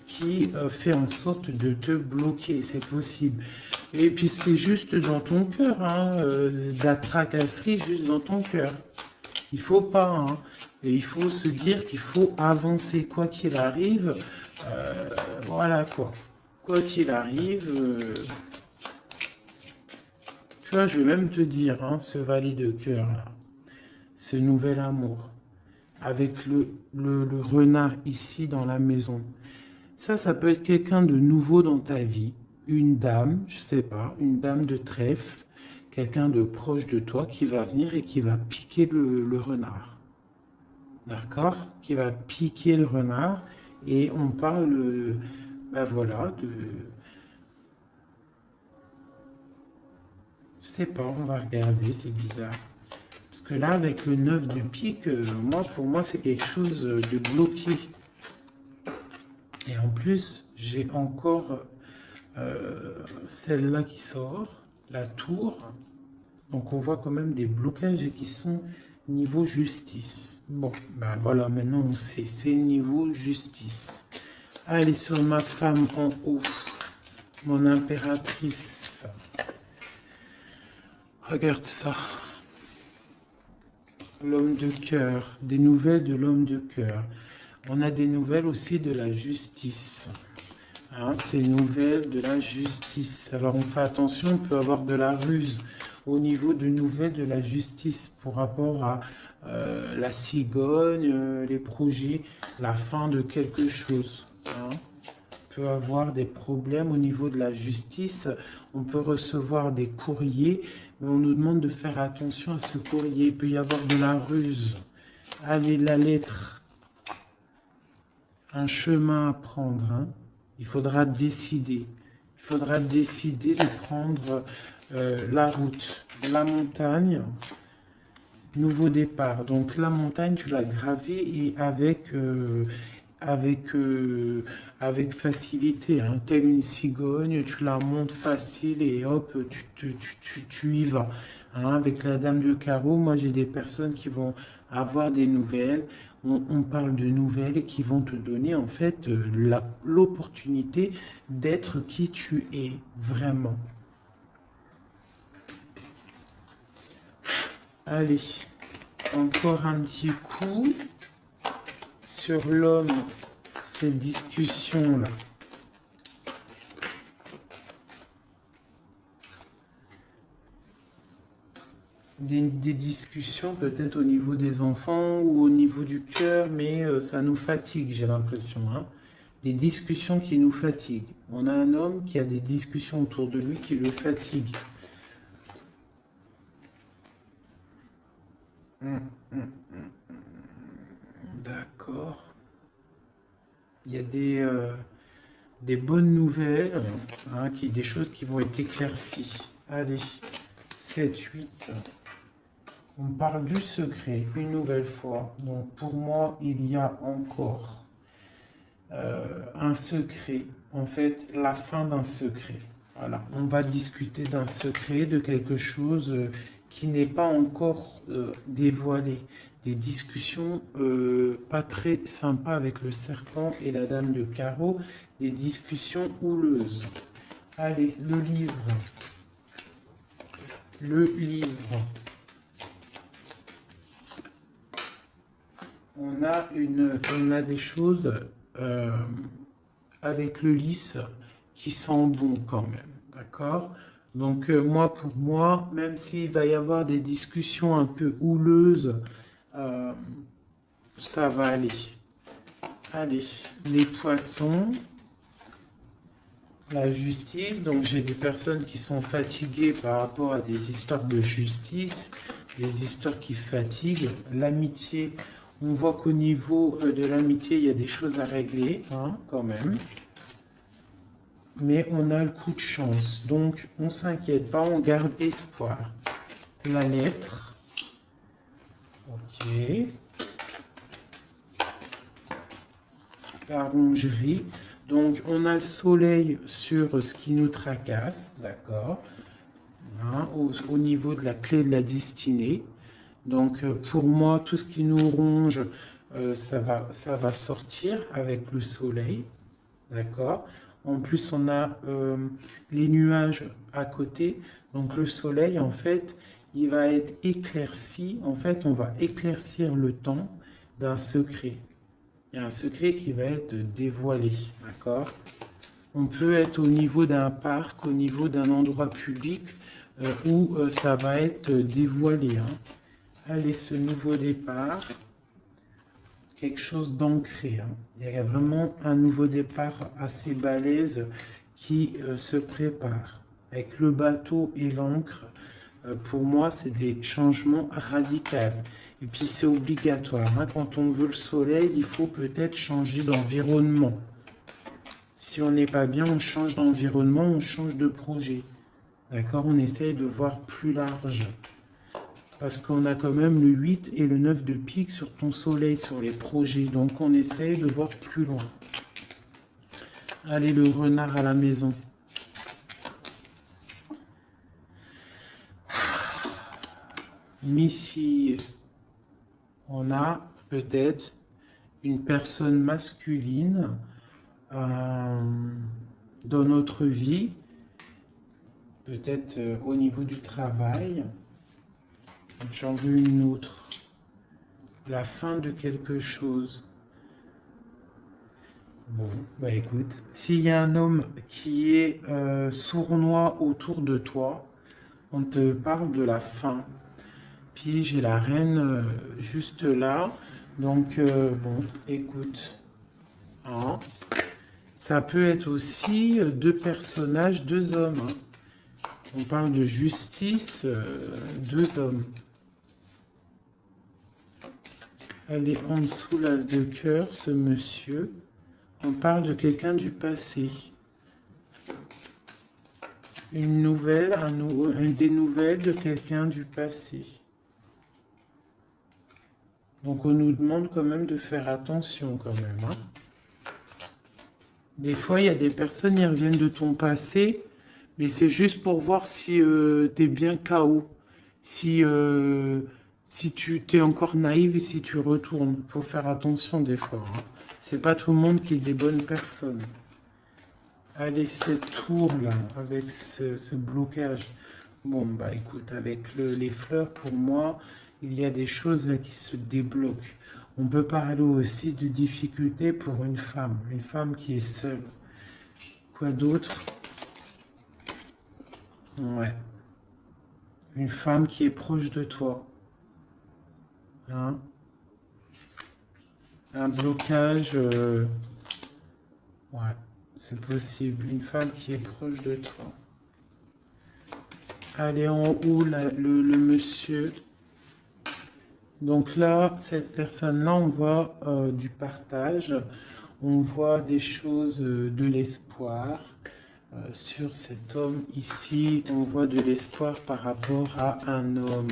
qui fait en sorte de te bloquer. C'est possible. Et puis, c'est juste dans ton cœur, hein, de la tracasserie juste dans ton cœur. Il faut pas, hein. Et il faut se dire qu'il faut avancer, quoi qu'il arrive. Voilà, quoi. Quoi qu'il arrive, tu vois, je vais même te dire, hein, ce valet de cœur, là, ce nouvel amour, avec le renard ici dans la maison. Ça peut être quelqu'un de nouveau dans ta vie. Une dame, je sais pas, une dame de trèfle, quelqu'un de proche de toi qui va venir et qui va piquer le renard. D'accord? Qui va piquer le renard. Et on parle, ben voilà, de... Je sais pas, on va regarder, c'est bizarre. Parce que là, avec le 9 de pique, pour moi, c'est quelque chose de bloqué. Et en plus, j'ai encore celle-là qui sort, la tour. Donc on voit quand même des blocages qui sont niveau justice. Bon, ben voilà, maintenant on sait, c'est niveau justice. Allez, sur ma femme en haut, mon impératrice. Regarde ça. L'homme de cœur, des nouvelles de l'homme de cœur. On a des nouvelles aussi de la justice. Hein, c'est nouvelles de la justice. Alors on fait attention, on peut avoir de la ruse au niveau de nouvelles de la justice pour rapport à la cigogne, les projets, la fin de quelque chose. Hein. On peut avoir des problèmes au niveau de la justice. On peut recevoir des courriers, mais on nous demande de faire attention à ce courrier. Il peut y avoir de la ruse. Allez, la lettre. Un chemin à prendre. Hein. Il faudra décider. Il faudra décider de prendre la route. La montagne, nouveau départ. Donc la montagne, tu l'as gravée et avec facilité. Hein. Telle une cigogne, tu la montes facile et hop, tu y vas. Hein. Avec la dame de carreau, moi j'ai des personnes qui vont avoir des nouvelles. On parle de nouvelles qui vont te donner en fait l'opportunité d'être qui tu es vraiment. Allez, encore un petit coup sur l'homme, cette discussion-là. Des discussions peut-être au niveau des enfants ou au niveau du cœur, mais ça nous fatigue, j'ai l'impression. Hein. Des discussions qui nous fatiguent. On a un homme qui a des discussions autour de lui qui le fatiguent. D'accord. Il y a des bonnes nouvelles, hein, des choses qui vont être éclaircies. Allez, 7, 8. On parle du secret, une nouvelle fois. Donc pour moi, il y a encore un secret. En fait, la fin d'un secret. Voilà, on va discuter d'un secret, de quelque chose qui n'est pas encore dévoilé. Des discussions pas très sympas avec le serpent et la dame de carreau. Des discussions houleuses. Allez, le livre. Le livre. On a des choses avec le lys qui sont bons quand même, d'accord? Donc pour moi, même s'il va y avoir des discussions un peu houleuses, ça va aller. Allez, les poissons, la justice. Donc j'ai des personnes qui sont fatiguées par rapport à des histoires de justice, des histoires qui fatiguent. L'amitié. On voit qu'au niveau de l'amitié, il y a des choses à régler, hein, quand même. Mais on a le coup de chance. Donc, on ne s'inquiète pas, on garde espoir. La lettre. Ok. La rongerie. Donc, on a le soleil sur ce qui nous tracasse, d'accord, hein, au niveau de la clé de la destinée. Donc, pour moi, tout ce qui nous ronge, ça va sortir avec le soleil. D'accord? En plus, on a les nuages à côté. Donc, le soleil, en fait, il va être éclairci. En fait, on va éclaircir le temps d'un secret. Il y a un secret qui va être dévoilé, d'accord? On peut être au niveau d'un parc, au niveau d'un endroit public où ça va être dévoilé, hein. Allez, ce nouveau départ, quelque chose d'ancré, hein. Il y a vraiment un nouveau départ assez balèze qui se prépare. Avec le bateau et l'encre, pour moi, c'est des changements radicaux. Et puis, c'est obligatoire, hein. Quand on veut le soleil, il faut peut-être changer d'environnement. Si on n'est pas bien, on change d'environnement, on change de projet. D'accord? On essaye de voir plus large. Parce qu'on a quand même le 8 et le 9 de pique sur ton soleil, sur les projets. Donc, on essaye de voir plus loin. Allez, le renard à la maison. Ici, on a peut-être une personne masculine dans notre vie, peut-être au niveau du travail. J'en veux une autre. La fin de quelque chose. Bon, bah écoute, s'il y a un homme qui est sournois autour de toi, on te parle de la fin. Puis j'ai la reine juste là. Donc, bon, écoute. Hein. Ça peut être aussi deux personnages, deux hommes. Hein. On parle de justice, deux hommes. Elle est en dessous l'as de cœur, ce monsieur. On parle de quelqu'un du passé. Une nouvelle, des nouvelles de quelqu'un du passé. Donc on nous demande quand même de faire attention quand même. Hein. Des fois, il y a des personnes qui reviennent de ton passé, mais c'est juste pour voir si tu es bien KO. Si tu t'es encore naïve et si tu retournes. Il faut faire attention des fois. Hein. C'est pas tout le monde qui est des bonnes personnes. Allez, cette tour-là, avec ce blocage. Bon, bah écoute, avec les fleurs, pour moi, il y a des choses là qui se débloquent. On peut parler aussi de difficultés pour une femme qui est seule. Quoi d'autre? Ouais. Une femme qui est proche de toi. Hein? Un blocage. Ouais, c'est possible. Une femme qui est proche de toi. Allez, en haut, le monsieur. Donc là, cette personne-là, on voit du partage. On voit des choses, de l'espoir. Sur cet homme ici, on voit de l'espoir par rapport à un homme.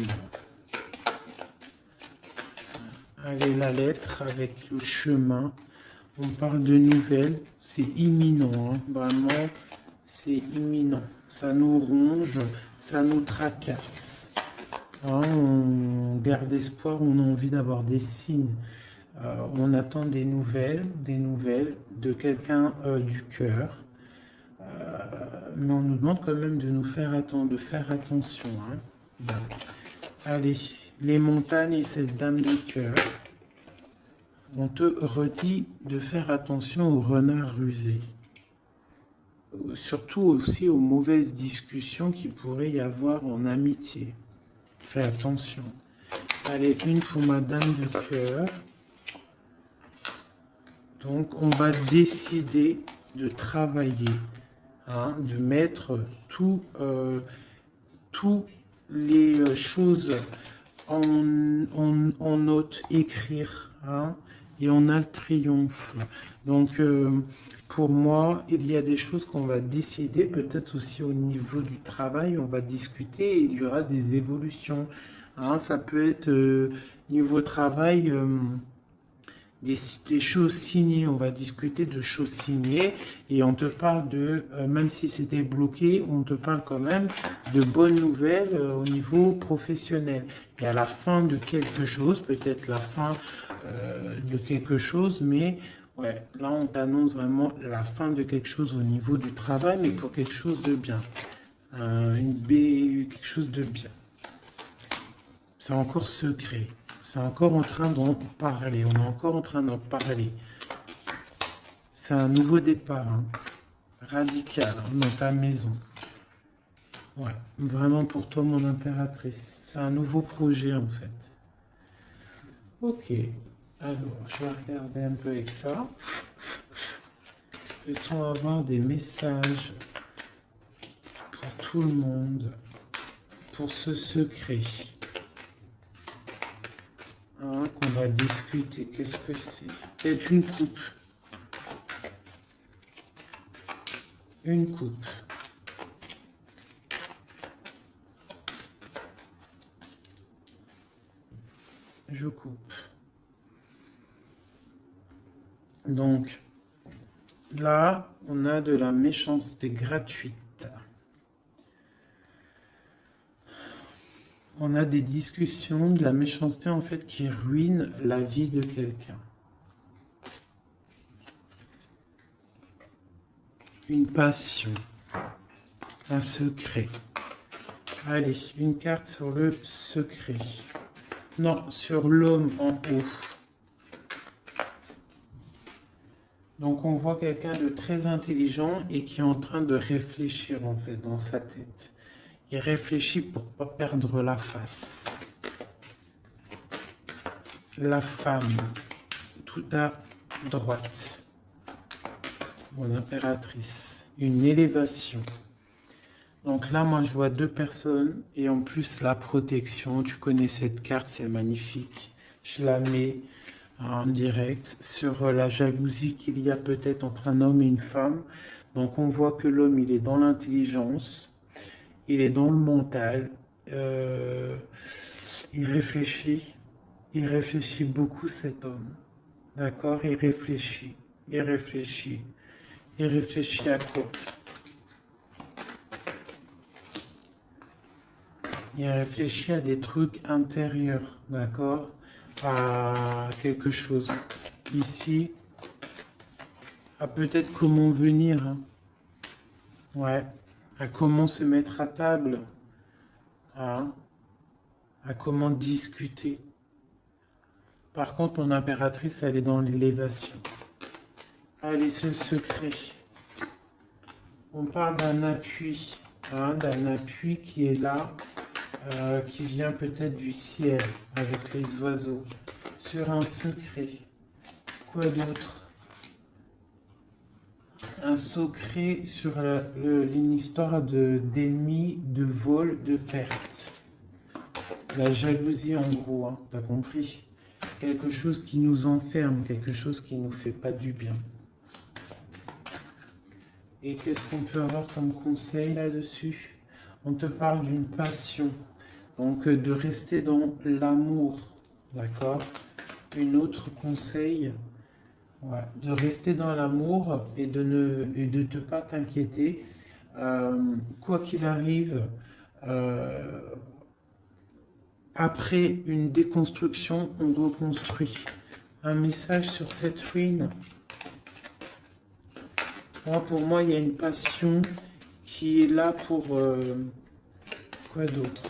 Allez, la lettre avec le chemin. On parle de nouvelles. C'est imminent, hein. Vraiment, c'est imminent. Ça nous ronge, ça nous tracasse. Hein, on garde espoir, on a envie d'avoir des signes. On attend des nouvelles de quelqu'un du cœur. Mais on nous demande quand même de nous faire attendre, de faire attention. Hein. Bon. Allez, les montagnes et cette dame de cœur. On te redit de faire attention aux renards rusés. Surtout aussi aux mauvaises discussions qu'il pourrait y avoir en amitié. Fais attention. Allez, une pour ma dame de cœur. Donc, on va décider de travailler. Hein, de mettre toutes les choses en note, écrire, hein, et on a le triomphe. Donc, pour moi, il y a des choses qu'on va décider, peut-être aussi au niveau du travail, on va discuter et il y aura des évolutions. Hein, ça peut être niveau travail... Des choses signées, on va discuter de choses signées et on te parle de, même si c'était bloqué, on te parle quand même de bonnes nouvelles au niveau professionnel. Et à la fin de quelque chose, peut-être la fin de quelque chose, mais ouais, là on t'annonce vraiment la fin de quelque chose au niveau du travail, mais pour quelque chose de bien. Quelque chose de bien. C'est encore secret. C'est encore en train d'en parler. On est encore en train d'en parler. C'est un nouveau départ, hein, radical, hein, dans ta maison. Ouais, vraiment pour toi, mon impératrice. C'est un nouveau projet, en fait. Ok. Alors, je vais regarder un peu avec ça. Peut-on avoir des messages pour tout le monde, pour ce secret, hein, qu'on va discuter? Qu'est-ce que c'est? Peut-être une coupe. Une coupe. Je coupe. Donc, là, on a de la méchanceté gratuite. On a des discussions, de la méchanceté en fait qui ruine la vie de quelqu'un. Une passion, un secret. Allez, une carte sur le secret. Non, sur l'homme en haut. Donc on voit quelqu'un de très intelligent et qui est en train de réfléchir en fait dans sa tête. Il réfléchit pour ne pas perdre la face. La femme, tout à droite. Mon impératrice. Une élévation. Donc là, moi, je vois deux personnes et en plus la protection. Tu connais cette carte, c'est magnifique. Je la mets en direct sur la jalousie qu'il y a peut-être entre un homme et une femme. Donc on voit que l'homme, il est dans l'intelligence, il est dans le mental, il réfléchit beaucoup cet homme. D'accord? Il réfléchit à quoi? Il réfléchit à des trucs intérieurs, d'accord? À quelque chose. Ici, à peut-être comment venir. Hein. Ouais. À comment se mettre à table. Hein. À comment discuter. Par contre, mon impératrice, elle est dans l'élévation. Allez, ce secret. On parle d'un appui. Hein, d'un appui qui est là. Qui vient peut-être du ciel avec les oiseaux, sur un secret. Quoi d'autre? Un secret sur une histoire d'ennemis, de vol, de perte. La jalousie en gros, hein, t'as compris? Quelque chose qui nous enferme, quelque chose qui nous fait pas du bien. Et qu'est-ce qu'on peut avoir comme conseil là-dessus? On te parle d'une passion. Donc, de rester dans l'amour, d'accord? Une autre conseil, ouais, de rester dans l'amour et de ne pas t'inquiéter. Quoi qu'il arrive, après une déconstruction, on reconstruit. Un message sur cette ruine. Pour moi, il y a une passion qui est là pour... quoi d'autre?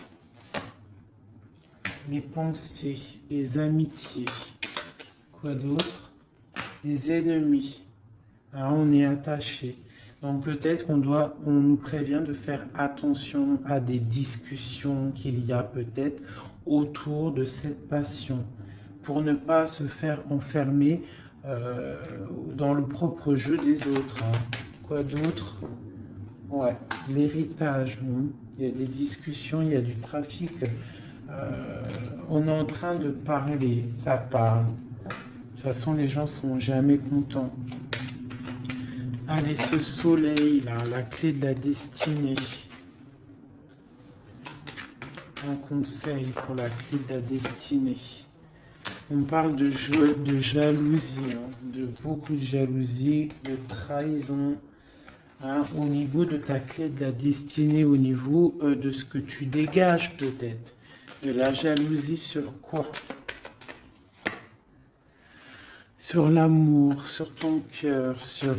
Les pensées, les amitiés, quoi d'autre? Les ennemis. Alors, on est attaché. Donc peut-être on nous prévient de faire attention à des discussions qu'il y a peut-être autour de cette passion, pour ne pas se faire enfermer dans le propre jeu des autres. Hein. Quoi d'autre? Ouais, l'héritage. Il y a des discussions, il y a du trafic. On est en train de parler, ça parle. De toute façon, les gens sont jamais contents. Allez, ce soleil là, la clé de la destinée. Un conseil pour la clé de la destinée. On parle de jalousie, hein, de beaucoup de jalousie, de trahison. Hein, au niveau de ta clé de la destinée, au niveau de ce que tu dégages peut-être. De la jalousie sur quoi? Sur l'amour, sur ton cœur, sur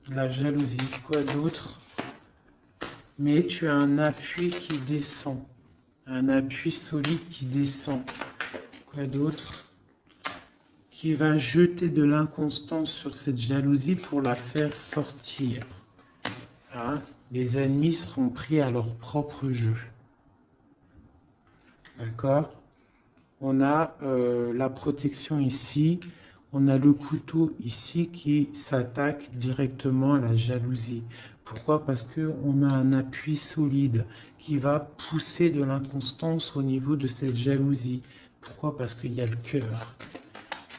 la jalousie, quoi d'autre? Mais tu as un appui qui descend. Un appui solide qui descend. Quoi d'autre? Qui va jeter de l'inconstance sur cette jalousie pour la faire sortir. Hein? Les ennemis seront pris à leur propre jeu. D'accord? On a la protection ici. On a le couteau ici qui s'attaque directement à la jalousie. Pourquoi? Parce qu'on a un appui solide qui va pousser de l'inconstance au niveau de cette jalousie. Pourquoi? Parce qu'il y a le cœur.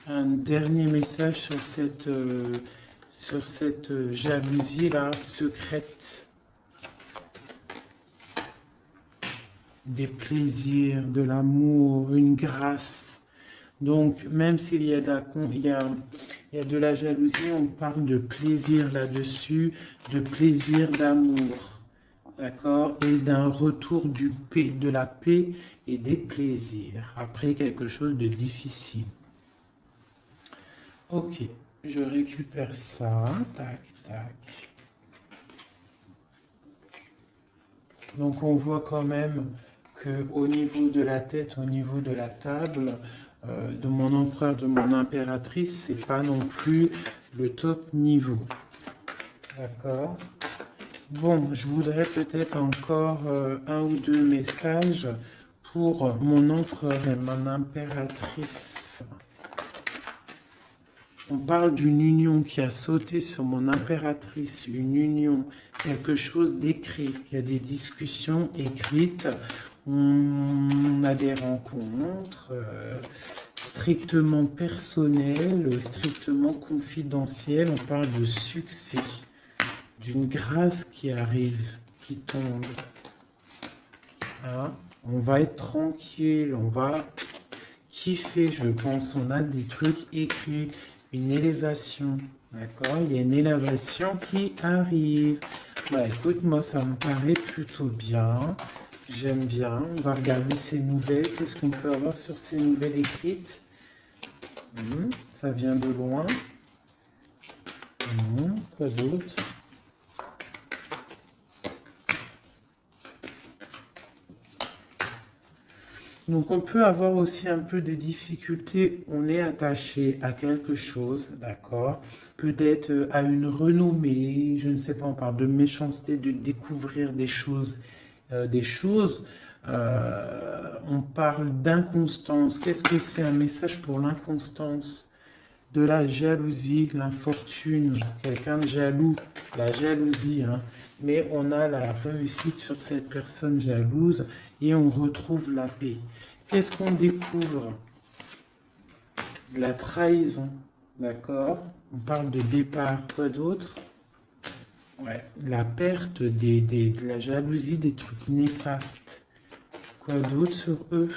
Un dernier message sur cette jalousie-là secrète. Des plaisirs, de l'amour, une grâce. Donc, même s'il y a de la jalousie, on parle de plaisir là-dessus, de plaisir d'amour. D'accord? Et d'un retour de la paix et des plaisirs. Après quelque chose de difficile. Ok, je récupère ça. Tac, tac. Donc, on voit quand même qu'au niveau de la tête, au niveau de la table, de mon empereur, de mon impératrice, c'est pas non plus le top niveau. D'accord? Bon, je voudrais peut-être encore un ou deux messages pour mon empereur et mon impératrice. On parle d'une union qui a sauté sur mon impératrice, une union, quelque chose d'écrit. Il y a des discussions écrites, on a des rencontres strictement personnelles, strictement confidentielles. On parle de succès, d'une grâce qui arrive, qui tombe. Hein? On va être tranquille, on va kiffer, je pense. On a des trucs écrits. Une élévation, d'accord? Il y a une élévation qui arrive. Bah écoute, moi ça me paraît plutôt bien. J'aime bien. On va regarder ces nouvelles. Qu'est-ce qu'on peut avoir sur ces nouvelles écrites? Ça vient de loin. Quoi d'autre? Donc on peut avoir aussi un peu de difficulté, on est attaché à quelque chose, d'accord? Peut-être à une renommée, je ne sais pas, on parle de méchanceté, de découvrir des choses. On parle d'inconstance. Qu'est-ce que c'est un message pour l'inconstance? De la jalousie, l'infortune, quelqu'un de jaloux, la jalousie, hein. Mais on a la réussite sur cette personne jalouse et on retrouve la paix. Qu'est-ce qu'on découvre? De la trahison, d'accord? On parle de départ, quoi d'autre? Ouais, la perte de la jalousie, des trucs néfastes. Quoi d'autre sur eux?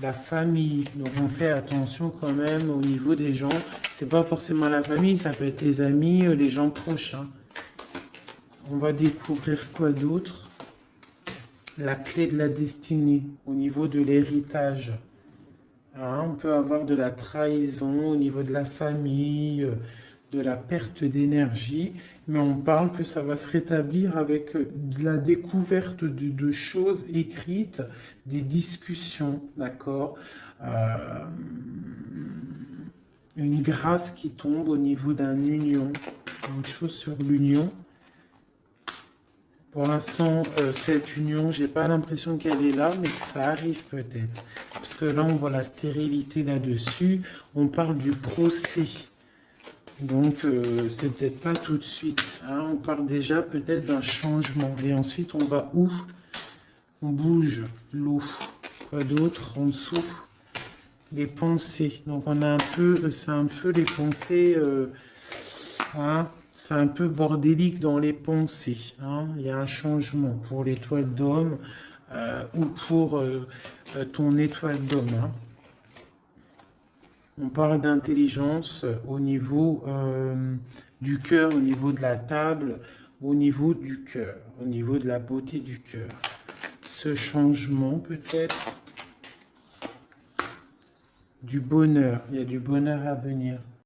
La famille, donc on fait attention quand même au niveau des gens. C'est pas forcément la famille, ça peut être les amis, les gens proches. Hein. On va découvrir quoi d'autre? La clé de la destinée au niveau de l'héritage. Hein, on peut avoir de la trahison au niveau de la famille, de la perte d'énergie, mais on parle que ça va se rétablir avec de la découverte de choses écrites, des discussions, d'accord? Une grâce qui tombe au niveau d'un union, une chose sur l'union. Pour l'instant, cette union, j'ai pas l'impression qu'elle est là, mais que ça arrive peut-être. Parce que là, on voit la stérilité là-dessus. On parle du procès. Donc, c'est peut-être pas tout de suite. Hein. On parle déjà peut-être d'un changement. Et ensuite, on va où? On bouge l'eau. Quoi d'autre en dessous? Les pensées. Donc, on a un peu, c'est un peu les pensées... hein. C'est un peu bordélique dans les pensées. Hein. Il y a un changement pour l'étoile d'homme ou pour ton étoile d'homme. Hein. On parle d'intelligence au niveau du cœur, au niveau de la table, au niveau du cœur, au niveau de la beauté du cœur. Ce changement peut-être du bonheur. Il y a du bonheur à venir.